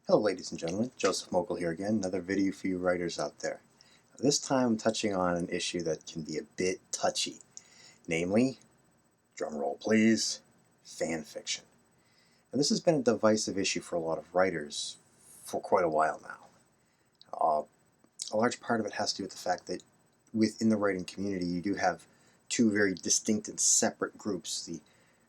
Hello ladies and gentlemen, Joseph Mogel here again, another video for you writers out there. This time I'm touching on an issue that can be a bit touchy, namely, drumroll please, fan fiction. And this has been a divisive issue for a lot of writers for quite a while now. A large part of it has to do with the fact that within the writing community you do have two very distinct and separate groups, the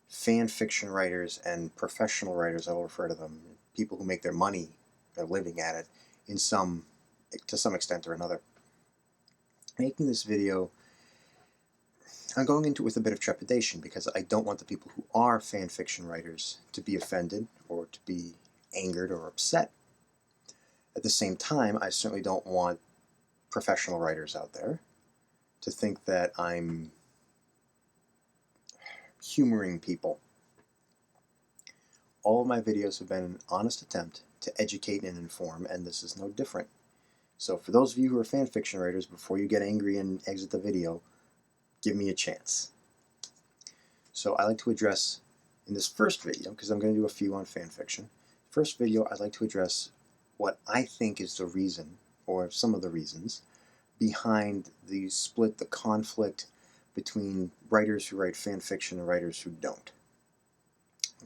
fan fiction writers and professional writers. I will refer to them, people who make their money, their living at it, to some extent or another. Making this video, I'm going into it with a bit of trepidation because I don't want the people who are fan fiction writers to be offended or to be angered or upset. At the same time, I certainly don't want professional writers out there to think that I'm humoring people. All of my videos have been an honest attempt to educate and inform, and this is no different. So for those of you who are fan fiction writers, before you get angry and exit the video, give me a chance. So I like to address, in this first video, because I'm going to do a few on fan fiction, first video I'd like to address what I think is the reason, or some of the reasons, behind the split, the conflict between writers who write fan fiction and writers who don't.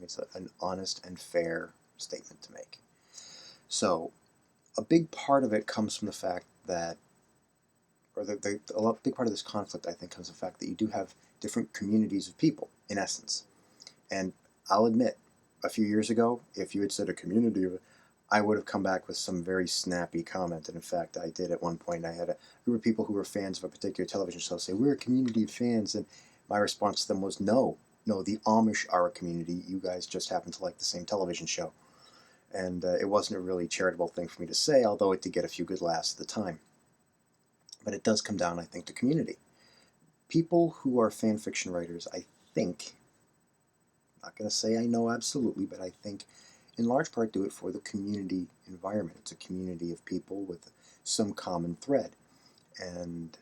It's an honest and fair statement to make. So, a big part of it comes from the fact that, big part of this conflict, I think, comes from the fact that you do have different communities of people, in essence. And I'll admit, a few years ago, if you had said a community of, I would have come back with some very snappy comment. And in fact, I did at one point. I had a group of people who were fans of a particular television show say, we're a community of fans. And my response to them was, no, the Amish are a community. You guys just happen to like the same television show. And it wasn't a really charitable thing for me to say, although it did get a few good laughs at the time. But it does come down, I think, to community. People who are fan fiction writers, I think, I'm not going to say I know absolutely, but I think in large part do it for the community environment. It's a community of people with some common thread. And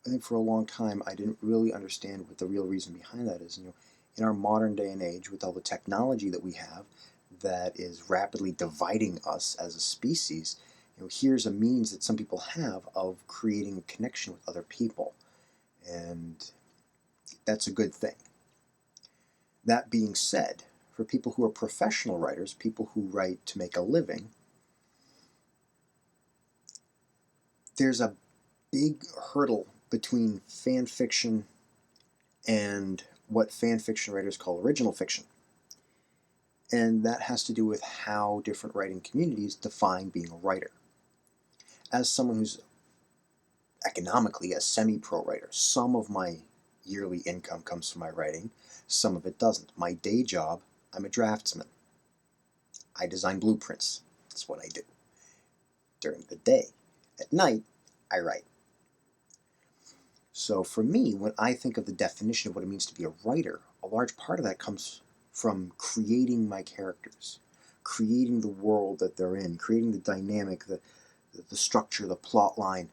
I think for a long time I didn't really understand what the real reason behind that is. In our modern day and age, with all the technology that we have that is rapidly dividing us as a species, here's a means that some people have of creating a connection with other people. And that's a good thing. That being said, for people who are professional writers, people who write to make a living, there's a big hurdle between fan fiction and what fan fiction writers call original fiction. And that has to do with how different writing communities define being a writer. As someone who's economically a semi-pro writer, some of my yearly income comes from my writing, some of it doesn't. My day job, I'm a draftsman. I design blueprints. That's what I do during the day. At night, I write. So for me, when I think of the definition of what it means to be a writer, a large part of that comes from creating my characters, creating the world that they're in, creating the dynamic, the structure, the plot line.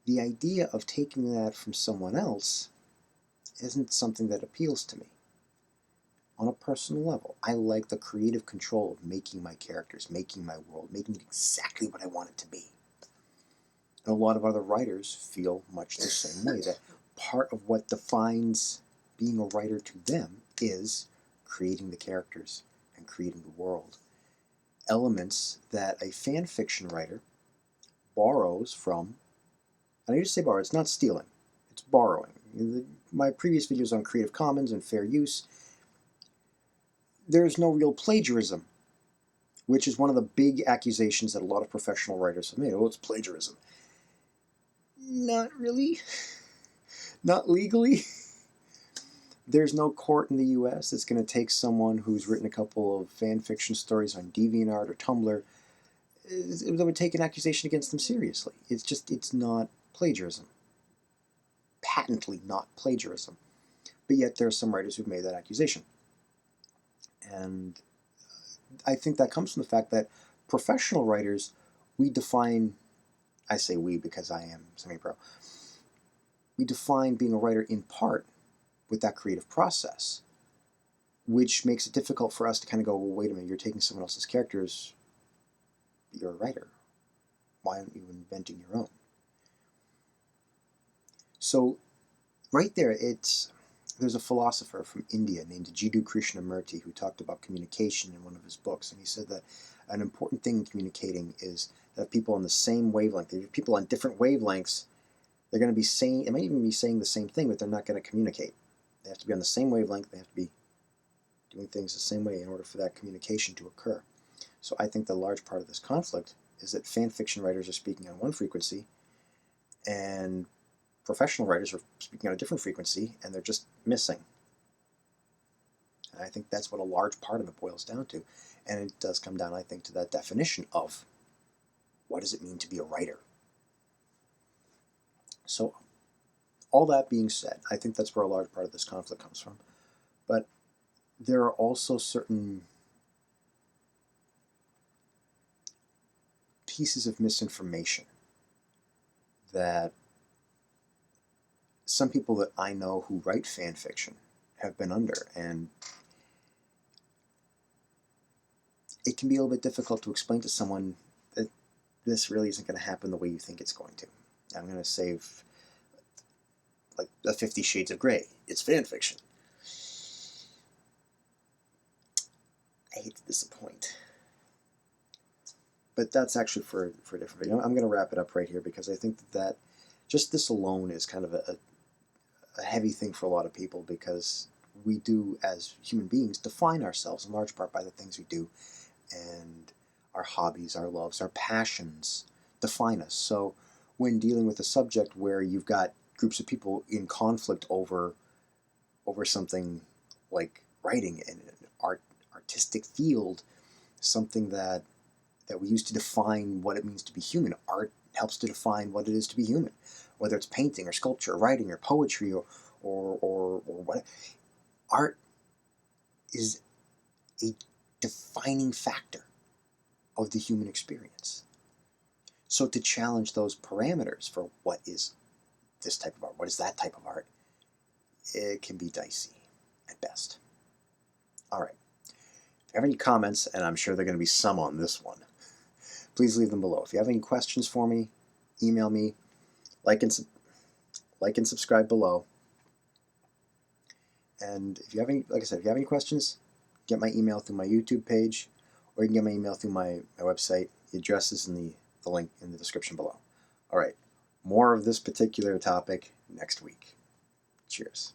The idea of taking that from someone else isn't something that appeals to me. On a personal level, I like the creative control of making my characters, making my world, making it exactly what I want it to be. And a lot of other writers feel much the same way, that part of what defines being a writer to them is creating the characters and creating the world. Elements that a fan fiction writer borrows from, and I just say borrow, it's not stealing, it's borrowing. My previous videos on Creative Commons and fair use, there's no real plagiarism, which is one of the big accusations that a lot of professional writers have made. Oh, it's plagiarism. Not really. Not legally. There's no court in the US that's going to take someone who's written a couple of fan fiction stories on DeviantArt or Tumblr that would take an accusation against them seriously. It's not plagiarism. Patently not plagiarism. But yet there are some writers who've made that accusation. And I think that comes from the fact that professional writers, we define, I say we because I am semi-pro, we define being a writer in part with that creative process, which makes it difficult for us to kind of go, well, wait a minute, you're taking someone else's characters. you're a writer? Why aren't you inventing your own? So right there, there's a philosopher from India named Jiddu Krishnamurti who talked about communication in one of his books, and he said that an important thing in communicating is that people on the same wavelength, if people on different wavelengths, they're going to be saying, it might even be saying the same thing, but they're not going to communicate. They have to be on the same wavelength, they have to be doing things the same way in order for that communication to occur. So I think the large part of this conflict is that fan fiction writers are speaking on one frequency, and professional writers are speaking on a different frequency, and they're just missing. And I think that's what a large part of it boils down to. And it does come down, I think, to that definition of what does it mean to be a writer? So, all that being said, I think that's where a large part of this conflict comes from. But there are also certain pieces of misinformation that some people that I know who write fan fiction have been under, and it can be a little bit difficult to explain to someone that this really isn't going to happen the way you think it's going to. I'm going to save like the 50 Shades of Grey. It's fan fiction. I hate to disappoint. But that's actually for a different video. I'm going to wrap it up right here because I think that just this alone is kind of a heavy thing for a lot of people, because we do, as human beings, define ourselves in large part by the things we do, and our hobbies, our loves, our passions define us. So when dealing with a subject where you've got groups of people in conflict over something like writing in an artistic field, something that we use to define what it means to be human. Art helps to define what it is to be human, whether it's painting or sculpture, or writing or poetry or what. Art is a defining factor of the human experience. So to challenge those parameters for what is this type of art, what is that type of art, it can be dicey at best. All right. If you have any comments, and I'm sure there are going to be some on this one, please leave them below. If you have any questions for me, email me, like and subscribe below. And if you have any, like I said, if you have any questions, get my email through my YouTube page, or you can get my email through my website. The address is in the link in the description below. All right, more of this particular topic next week. Cheers.